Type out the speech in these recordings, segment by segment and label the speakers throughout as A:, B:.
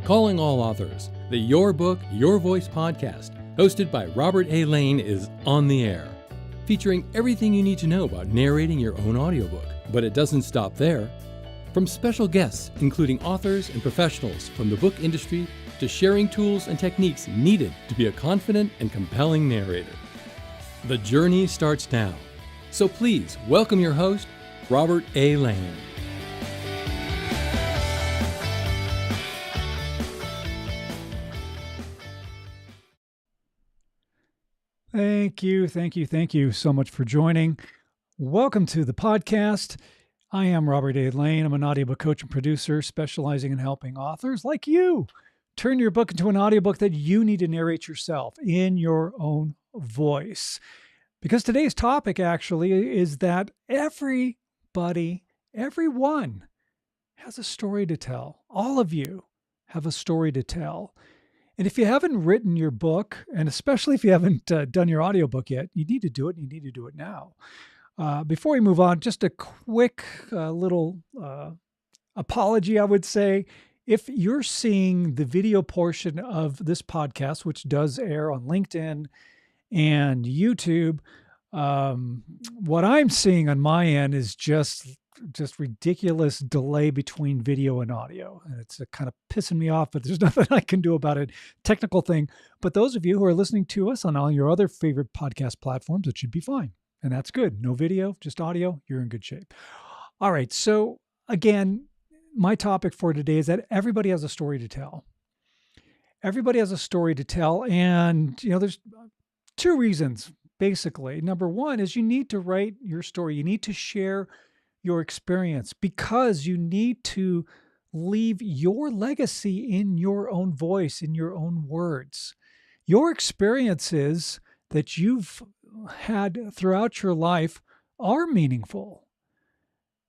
A: Calling All Authors, the Your Book, Your Voice podcast, hosted by Robert A. Lane, is on the air, featuring everything you need to know about narrating your own audiobook. But it doesn't stop there. From special guests, including authors and professionals from the book industry, to sharing tools and techniques needed to be a confident and compelling narrator. The journey starts now. So please welcome your host, Robert A. Lane.
B: Thank you so much for joining. Welcome to the podcast. I am Robert A. Lane. I'm an audiobook coach and producer specializing in helping authors like you turn your book into an audiobook that you need to narrate yourself in your own voice. Because today's topic actually is that everyone has a story to tell. All of you have a story to tell. And if you haven't written your book, and especially if you haven't done your audiobook yet, you need to do it, and you need to do it now. Before we move on, just a quick little apology, I would say. If you're seeing the video portion of this podcast, which does air on LinkedIn and YouTube, what I'm seeing on my end is just ridiculous delay between video and audio. And it's kind of pissing me off, but there's nothing I can do about it. Technical thing. But those of you who are listening to us on all your other favorite podcast platforms, it should be fine. And that's good. No video, just audio. You're in good shape. All right. So again, my topic for today is that everybody has a story to tell. Everybody has a story to tell. And, there's two reasons, basically. Number one is you need to write your story. You need to share your experience because you need to leave your legacy in your own voice, in your own words. Your experiences that you've had throughout your life are meaningful.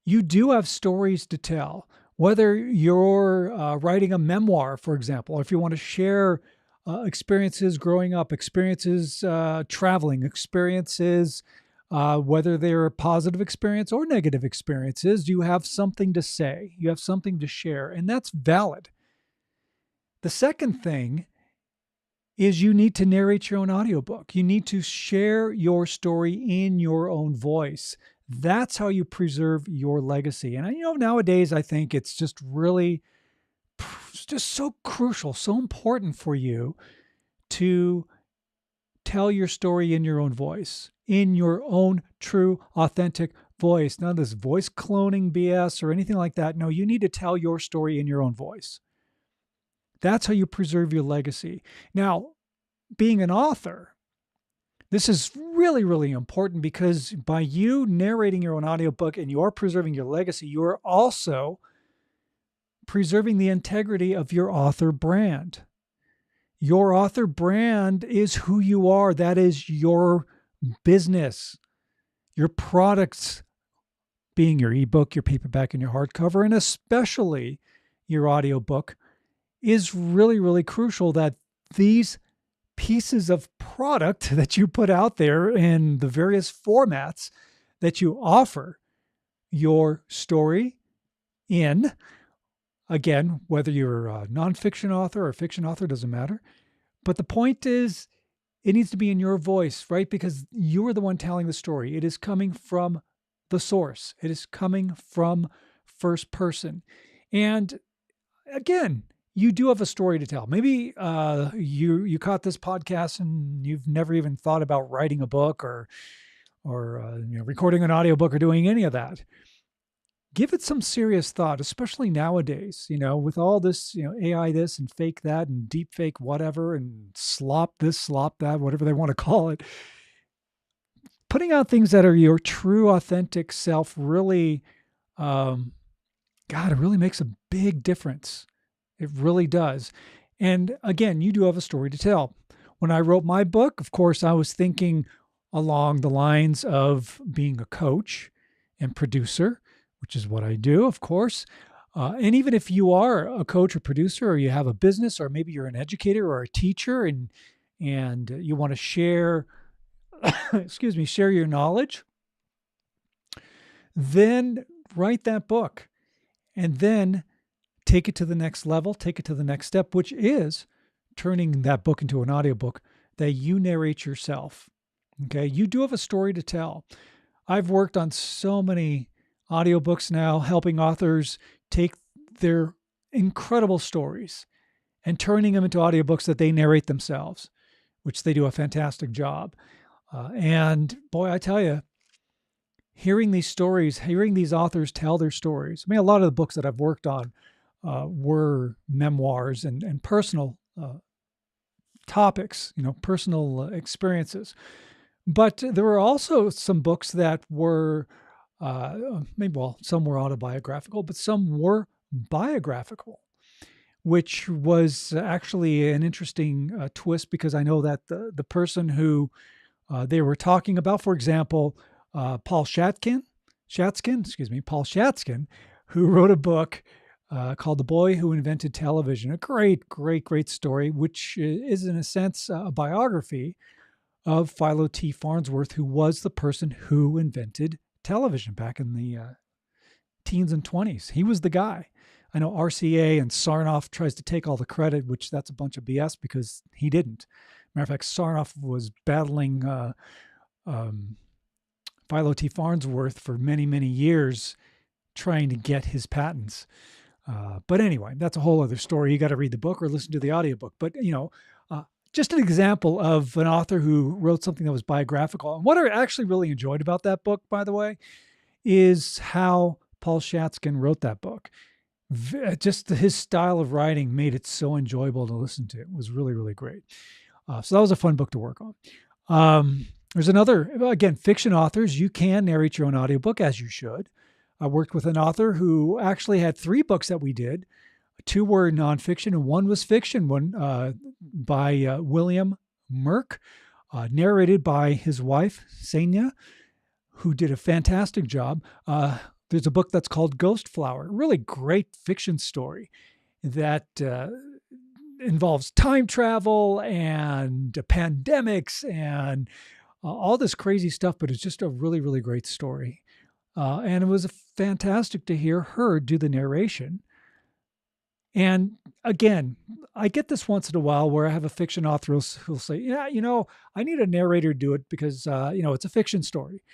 B: You do have stories to tell, whether you're writing a memoir, for example, or if you want to share experiences growing up, experiences traveling, experiences whether they're a positive experience or negative experiences, you have something to say. You have something to share, and that's valid. The second thing is you need to narrate your own audiobook. You need to share your story in your own voice. That's how you preserve your legacy. And nowadays I think it's just so crucial, so important for you to tell your story in your own voice, in your own true, authentic voice. None of this voice cloning BS or anything like that. No, you need to tell your story in your own voice. That's how you preserve your legacy. Now, being an author, this is really, really important because by you narrating your own audiobook and you're preserving your legacy, you are also preserving the integrity of your author brand. Your author brand is who you are. That is your business. Your products being your ebook, your paperback, and your hardcover, and especially your audiobook, is really, really crucial that these pieces of product that you put out there in the various formats that you offer your story in. Again, whether you're a nonfiction author or a fiction author, doesn't matter. But the point is, it needs to be in your voice, right? Because you are the one telling the story. It is coming from the source. It is coming from first person. And again, you do have a story to tell. Maybe you caught this podcast and you've never even thought about writing a book or recording an audiobook or doing any of that. Give it some serious thought, especially nowadays, with all this, AI this and fake that and deep fake whatever and slop this, slop that, whatever they want to call it. Putting out things that are your true, authentic self really, it really makes a big difference. It really does. And again, you do have a story to tell. When I wrote my book, of course, I was thinking along the lines of being a coach and producer, which is what I do, of course. And even if you are a coach or producer, or you have a business, or maybe you're an educator or a teacher, and you want to share, share your knowledge, then write that book, and then take it to the next level, take it to the next step, which is turning that book into an audiobook that you narrate yourself. Okay, you do have a story to tell. I've worked on so many audiobooks now, helping authors take their incredible stories and turning them into audiobooks that they narrate themselves, which they do a fantastic job. And boy, I tell you, hearing these stories, hearing these authors tell their stories. I mean, a lot of the books that I've worked on were memoirs and personal topics, personal experiences. But there were also some books that were, some were autobiographical, but some were biographical, which was actually an interesting twist, because I know that the person who they were talking about, for example, Paul Shatskin, who wrote a book called The Boy Who Invented Television, a great, great, great story, which is in a sense a biography of Philo T. Farnsworth, who was the person who invented television back in the teens and 20s. He was the guy. I know RCA and Sarnoff tries to take all the credit, which that's a bunch of BS, because he didn't. Matter of fact, Sarnoff was battling Philo T. Farnsworth for many, many years, trying to get his patents. But anyway, that's a whole other story. You got to read the book or listen to the audiobook. But, just an example of an author who wrote something that was biographical. And what I actually really enjoyed about that book, by the way, is how Paul Shatskin wrote that book. Just his style of writing made it so enjoyable to listen to. It was really, really great. So that was a fun book to work on. There's another, again, fiction authors. You can narrate your own audiobook, as you should. I worked with an author who actually had 3 books that we did. 2 were nonfiction and 1 was fiction, one by William Merck, narrated by his wife, Senya, who did a fantastic job. There's a book that's called Ghost Flower, a really great fiction story that involves time travel and pandemics and all this crazy stuff, but it's just a really, really great story. And it was fantastic to hear her do the narration. And again, I get this once in a while where I have a fiction author who'll say, yeah, I need a narrator to do it because, it's a fiction story.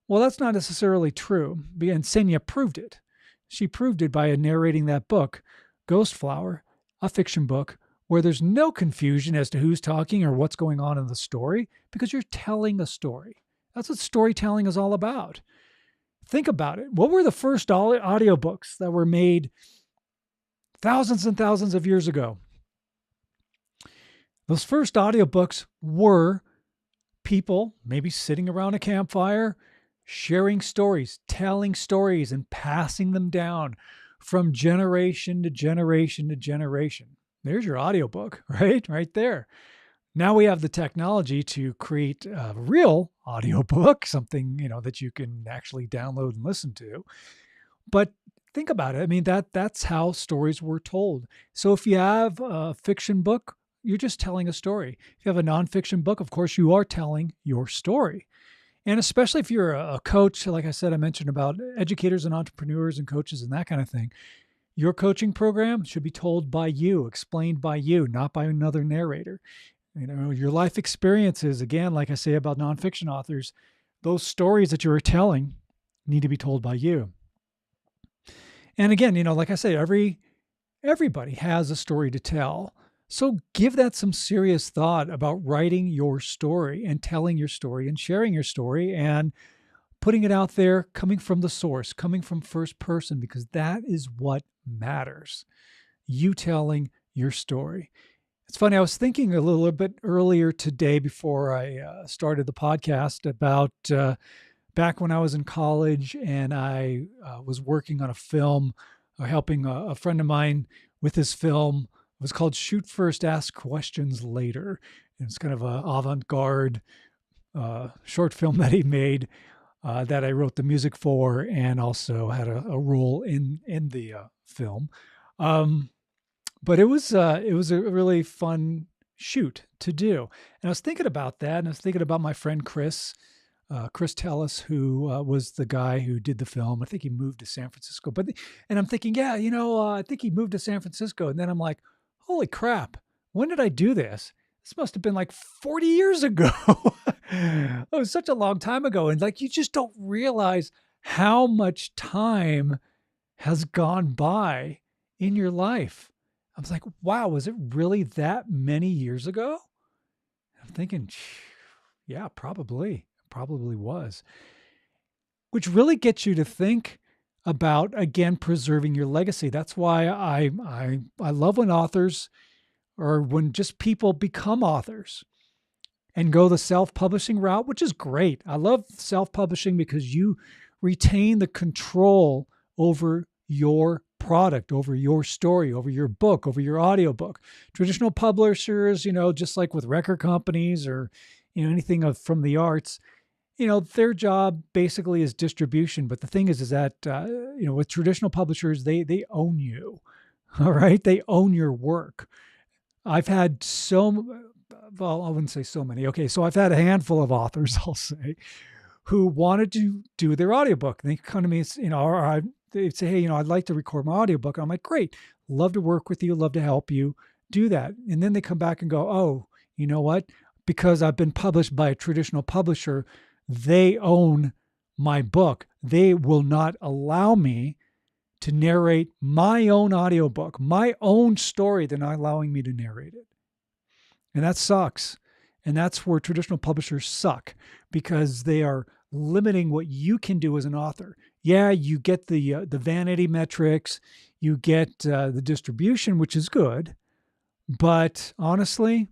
B: Well, that's not necessarily true. And Senya proved it. She proved it by narrating that book, Ghost Flower, a fiction book, where there's no confusion as to who's talking or what's going on in the story, because you're telling a story. That's what storytelling is all about. Think about it. What were the first audiobooks that were made thousands and thousands of years ago? Those first audiobooks were people maybe sitting around a campfire, sharing stories, telling stories, and passing them down from generation to generation to generation. There's your audiobook, right? Right there. Now we have the technology to create a real audiobook, something, that you can actually download and listen to. But think about it. I mean, that's how stories were told. So if you have a fiction book, you're just telling a story. If you have a nonfiction book, of course, you are telling your story. And especially if you're a coach, like I said, I mentioned about educators and entrepreneurs and coaches and that kind of thing, your coaching program should be told by you, explained by you, not by another narrator. Your life experiences, again, like I say about nonfiction authors, those stories that you're telling need to be told by you. And again, like I say, everybody has a story to tell. So give that some serious thought about writing your story and telling your story and sharing your story and putting it out there, coming from the source, coming from first person, because that is what matters. You telling your story. It's funny, I was thinking a little bit earlier today before I started the podcast about back when I was in college and I was working on a film, helping a friend of mine with his film. It was called Shoot First, Ask Questions Later. And it's kind of an avant-garde short film that he made that I wrote the music for and also had a role in the film. But it was a really fun shoot to do. And I was thinking about that, and I was thinking about my friend Chris, Chris Tellis, who was the guy who did the film. I think he moved to San Francisco. And I'm thinking, yeah, I think he moved to San Francisco. And then I'm like, holy crap, when did I do this? This must have been like 40 years ago. It was such a long time ago. And like, you just don't realize how much time has gone by in your life. I was like, wow, was it really that many years ago? I'm thinking, yeah, probably was, which really gets you to think about, again, preserving your legacy. That's why I love when authors, or when just people become authors and go the self-publishing route, which is great. I love self-publishing because you retain the control over your product, over your story, over your book, over your audiobook. Traditional publishers, just like with record companies or anything from the arts, their job basically is distribution. But the thing is that with traditional publishers, they own you. All right, they own your work. I've had I wouldn't say so many. Okay, so I've had a handful of authors, I'll say, who wanted to do their audiobook. They come to me, or they'd say, hey, I'd like to record my audiobook. I'm like, great, love to work with you, love to help you do that. And then they come back and go, oh, you know what? Because I've been published by a traditional publisher, they own my book. They will not allow me to narrate my own audiobook, my own story. They're not allowing me to narrate it. And that sucks. And that's where traditional publishers suck, because they are limiting what you can do as an author. Yeah, you get the vanity metrics, you get the distribution, which is good. But honestly,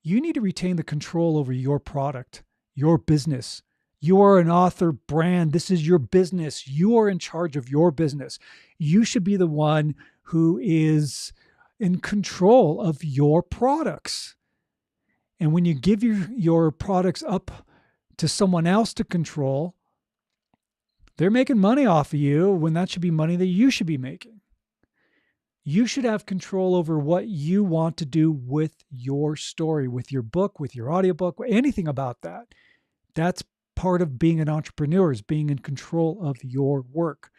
B: you need to retain the control over your product, your business. You are an author brand. This is your business. You are in charge of your business. You should be the one who is in control of your products. And when you give your products up to someone else to control, they're making money off of you when that should be money that you should be making. You should have control over what you want to do with your story, with your book, with your audiobook, anything about that. That's part of being an entrepreneur, is being in control of your work.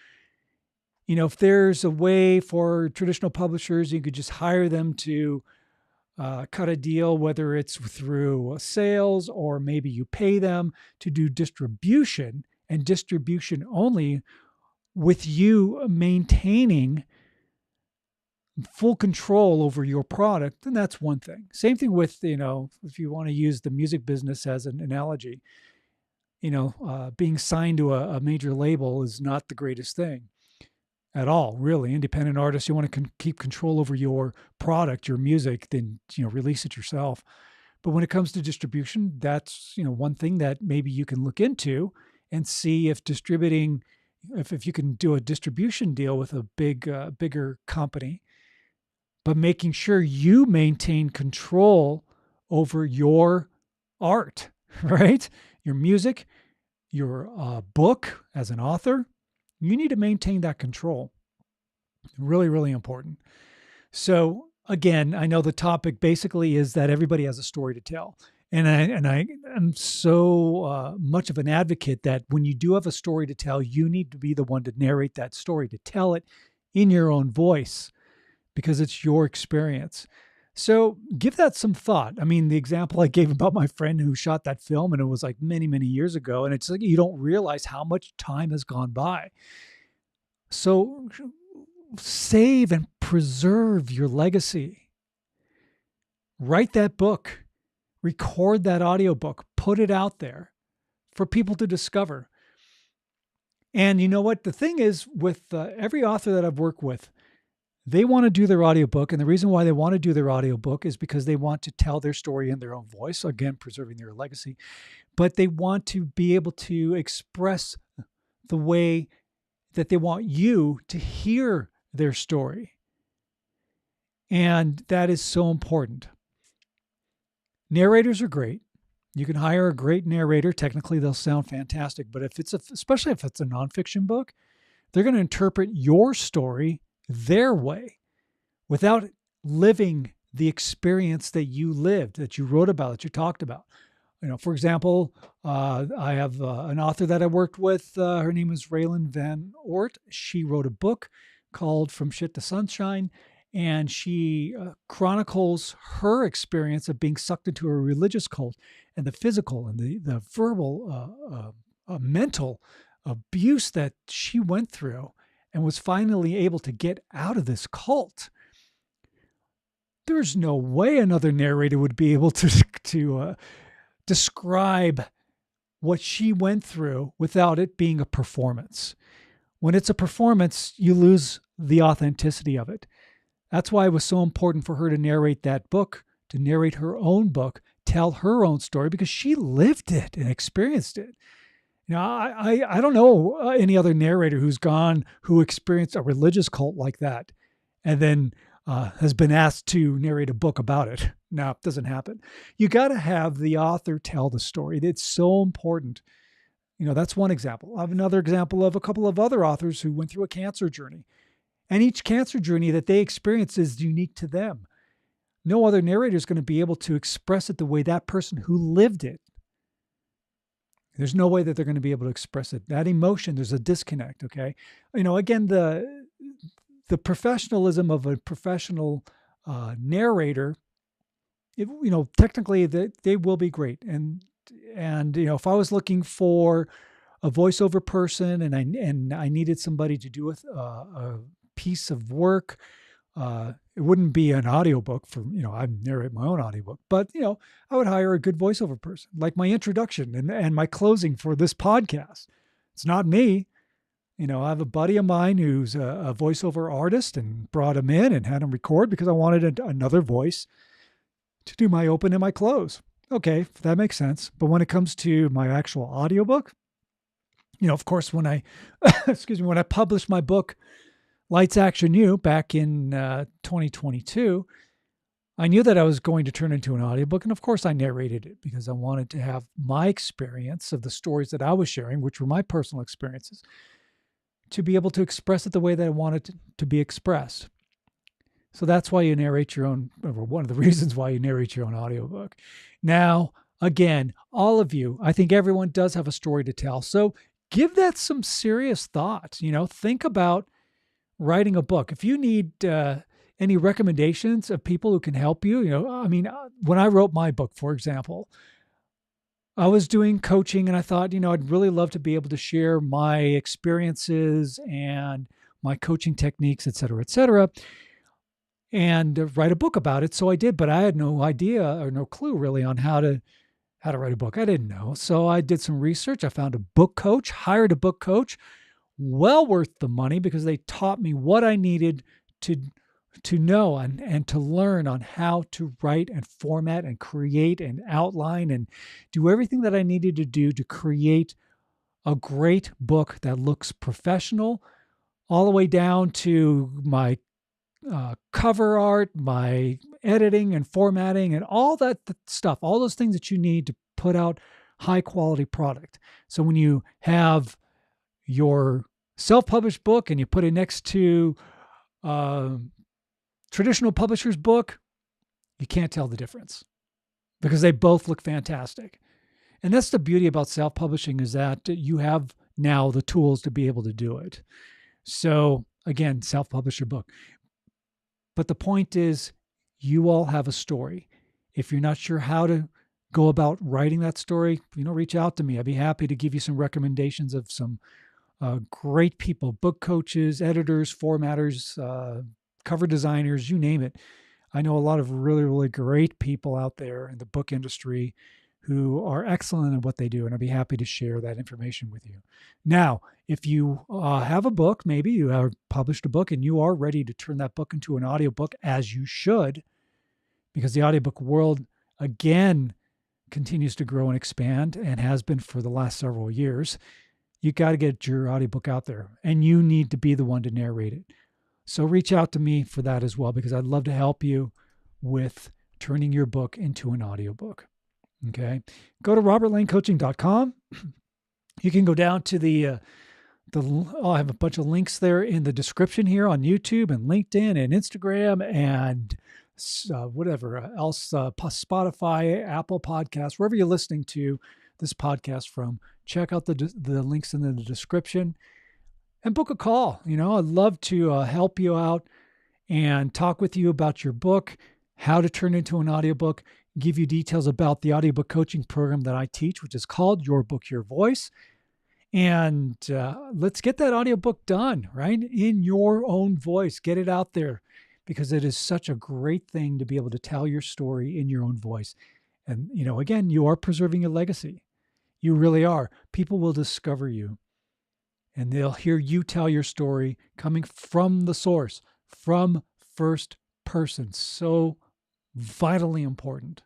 B: If there's a way for traditional publishers, you could just hire them to cut a deal, whether it's through sales or maybe you pay them to do distribution, and distribution only, with you maintaining full control over your product, then that's one thing. Same thing with, if you want to use the music business as an analogy, being signed to a major label is not the greatest thing at all, really. Independent artists, you want to keep control over your product, your music, then, release it yourself. But when it comes to distribution, that's, one thing that maybe you can look into and see if distributing, if you can do a distribution deal with a bigger company, but making sure you maintain control over your art, right? Your music, your book as an author, you need to maintain that control. Really, really important. So again, I know the topic basically is that everybody has a story to tell. And I am so much of an advocate that when you do have a story to tell, you need to be the one to narrate that story, to tell it in your own voice, because it's your experience. So give that some thought. I mean, the example I gave about my friend who shot that film, and it was like many, many years ago, and it's like you don't realize how much time has gone by. So save and preserve your legacy. Write that book. Record that audiobook. Put it out there for people to discover. And you know what? The thing is, with every author that I've worked with, they want to do their audiobook. And the reason why they want to do their audiobook is because they want to tell their story in their own voice, again, preserving their legacy. But they want to be able to express the way that they want you to hear their story. And that is so important. Narrators are great. You can hire a great narrator. Technically, they'll sound fantastic. But especially if it's a nonfiction book, they're going to interpret your story their way without living the experience that you lived, that you wrote about, that you talked about. For example, I have an author that I worked with. Her name is Raylan Van Ort. She wrote a book called From Shit to Sunshine, and she chronicles her experience of being sucked into a religious cult and the physical and the verbal, mental abuse that she went through and was finally able to get out of this cult. There's no way another narrator would be able to describe what she went through without it being a performance. When it's a performance, you lose the authenticity of it. That's why it was so important for her to narrate that book, to narrate her own book, tell her own story, because she lived it and experienced it. I don't know any other narrator who experienced a religious cult like that and then has been asked to narrate a book about it. No, it doesn't happen. You got to have the author tell the story. It's so important. That's one example. I have another example of a couple of other authors who went through a cancer journey. And each cancer journey that they experience is unique to them. No other narrator is going to be able to express it the way that person who lived it. There's no way that they're going to be able to express it. That emotion, there's a disconnect, okay? Again, the professionalism of a professional narrator, technically they will be great. And if I was looking for a voiceover person and I needed somebody to do a piece of work, it wouldn't be an audiobook I narrate my own audiobook, but I would hire a good voiceover person, like my introduction and my closing for this podcast. It's not me. I have a buddy of mine who's a voiceover artist and brought him in and had him record because I wanted another voice to do my open and my close. Okay, that makes sense. But when it comes to my actual audiobook, of course, when I, when I published my book, Lights Action You, back in 2022, I knew that I was going to turn into an audiobook. And of course, I narrated it because I wanted to have my experience of the stories that I was sharing, which were my personal experiences, to be able to express it the way that I wanted to be expressed. So that's why you narrate your own, or one of the reasons why you narrate your own audiobook. Now, again, all of you, I think everyone does have a story to tell. So give that some serious thought. Think about writing a book. If you need any recommendations of people who can help you, when I wrote my book, for example, I was doing coaching and I thought, I'd really love to be able to share my experiences and my coaching techniques, et cetera, and write a book about it. So I did, but I had no idea or no clue really on how to write a book. I didn't know. So I did some research. I found a book coach, hired a book coach, well worth the money because they taught me what I needed to know and to learn on how to write and format and create and outline and do everything that I needed to do to create a great book that looks professional, all the way down to my cover art, my editing and formatting and all that stuff, all those things that you need to put out high quality product. So when you have your self-published book and you put it next to traditional publisher's book, you can't tell the difference because they both look fantastic. And that's the beauty about self-publishing, is that you have now the tools to be able to do it. So again, self-publish your book. But the point is, you all have a story. If you're not sure how to go about writing that story, reach out to me. I'd be happy to give you some recommendations of some great people, book coaches, editors, formatters, cover designers, you name it. I know a lot of really, really great people out there in the book industry who are excellent at what they do, and I'd be happy to share that information with you. Now, if you have a book, maybe you have published a book and you are ready to turn that book into an audiobook, as you should, because the audiobook world, again, continues to grow and expand and has been for the last several years. You got to get your audiobook out there, and you need to be the one to narrate it. So reach out to me for that as well, because I'd love to help you with turning your book into an audiobook. Okay. Go to robertlanecoaching.com. You can go down to I'll have a bunch of links there in the description here on YouTube and LinkedIn and Instagram and whatever else, Spotify, Apple Podcasts, wherever you're listening to this podcast from. Check out the links in the description and book a call. I'd love to help you out and talk with you about your book, how to turn into an audiobook, give you details about the audiobook coaching program that I teach, which is called Your Book, Your Voice. And let's get that audiobook done, right? In your own voice. Get it out there, because it is such a great thing to be able to tell your story in your own voice. And, again, you are preserving your legacy. You really are. People will discover you, and they'll hear you tell your story coming from the source, from first person. So vitally important.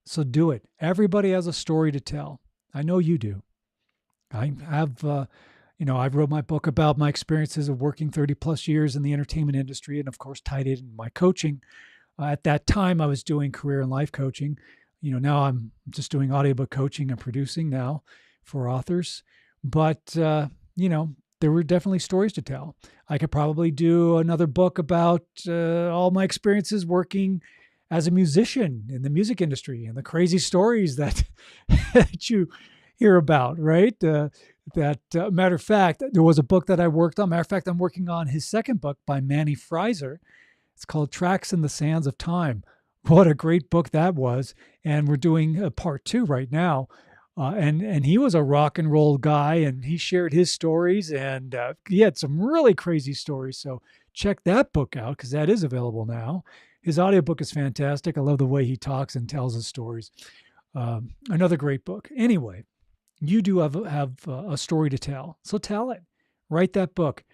B: So do it. Everybody has a story to tell. I know you do. I have, I wrote my book about my experiences of working 30 plus years in the entertainment industry, and of course tied it in my coaching. At that time, I was doing career and life coaching. Now I'm just doing audiobook coaching and producing now for authors. But, there were definitely stories to tell. I could probably do another book about all my experiences working as a musician in the music industry and the crazy stories that, that you hear about, right? Matter of fact, there was a book that I worked on. Matter of fact, I'm working on his second book by Manny Fraser. It's called Tracks in the Sands of Time. What a great book that was. And we're doing a part 2 right now. And he was a rock and roll guy, and he shared his stories, and he had some really crazy stories. So check that book out, because that is available now. His audiobook is fantastic. I love the way he talks and tells his stories. Another great book. Anyway, you do have a story to tell. So tell it. Write that book.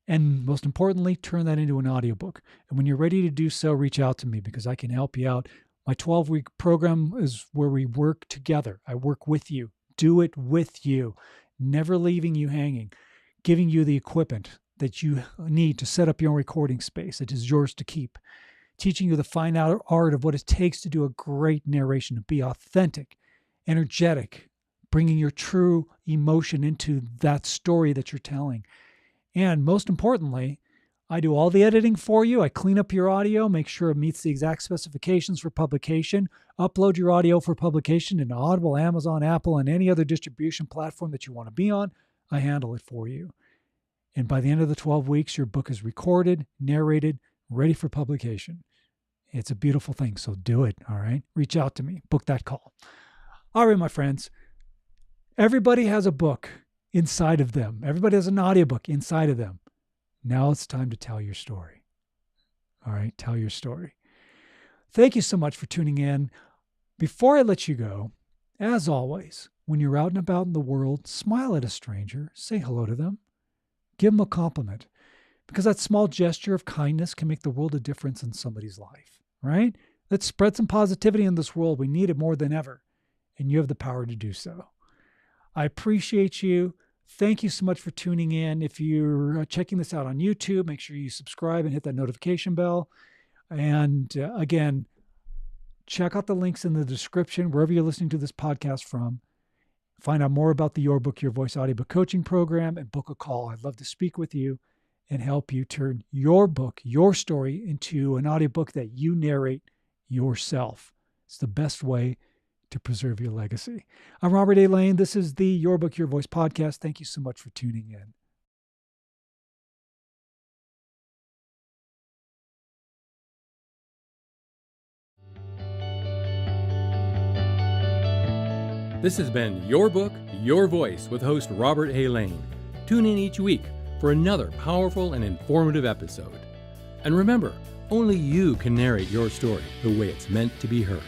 B: And most importantly, turn that into an audiobook. And when you're ready to do so, reach out to me, because I can help you out. My 12-week program is where we work together. I work with you. Do it with you. Never leaving you hanging. Giving you the equipment that you need to set up your own recording space. It is yours to keep. Teaching you the fine art of what it takes to do a great narration, to be authentic, energetic, bringing your true emotion into that story that you're telling. And most importantly, I do all the editing for you. I clean up your audio, make sure it meets the exact specifications for publication, upload your audio for publication into Audible, Amazon, Apple, and any other distribution platform that you want to be on. I handle it for you. And by the end of the 12 weeks, your book is recorded, narrated, ready for publication. It's a beautiful thing, so do it, all right? Reach out to me. Book that call. All right, my friends. Everybody has a book inside of them. Everybody has an audiobook inside of them. Now it's time to tell your story. All right, tell your story. Thank you so much for tuning in. Before I let you go, as always, when you're out and about in the world, smile at a stranger, say hello to them, give them a compliment, because that small gesture of kindness can make the world a difference in somebody's life, right? Let's spread some positivity in this world. We need it more than ever, and you have the power to do so. I appreciate you. Thank you so much for tuning in. If you're checking this out on YouTube, make sure you subscribe and hit that notification bell. And again, check out the links in the description, wherever you're listening to this podcast from. Find out more about the Your Book, Your Voice audiobook coaching program, and book a call. I'd love to speak with you and help you turn your book, your story, into an audiobook that you narrate yourself. It's the best way to preserve your legacy. I'm Robert A. Lane. This is the Your Book, Your Voice podcast. Thank you so much for tuning in.
A: This has been Your Book, Your Voice with host Robert A. Lane. Tune in each week for another powerful and informative episode. And remember, only you can narrate your story the way it's meant to be heard.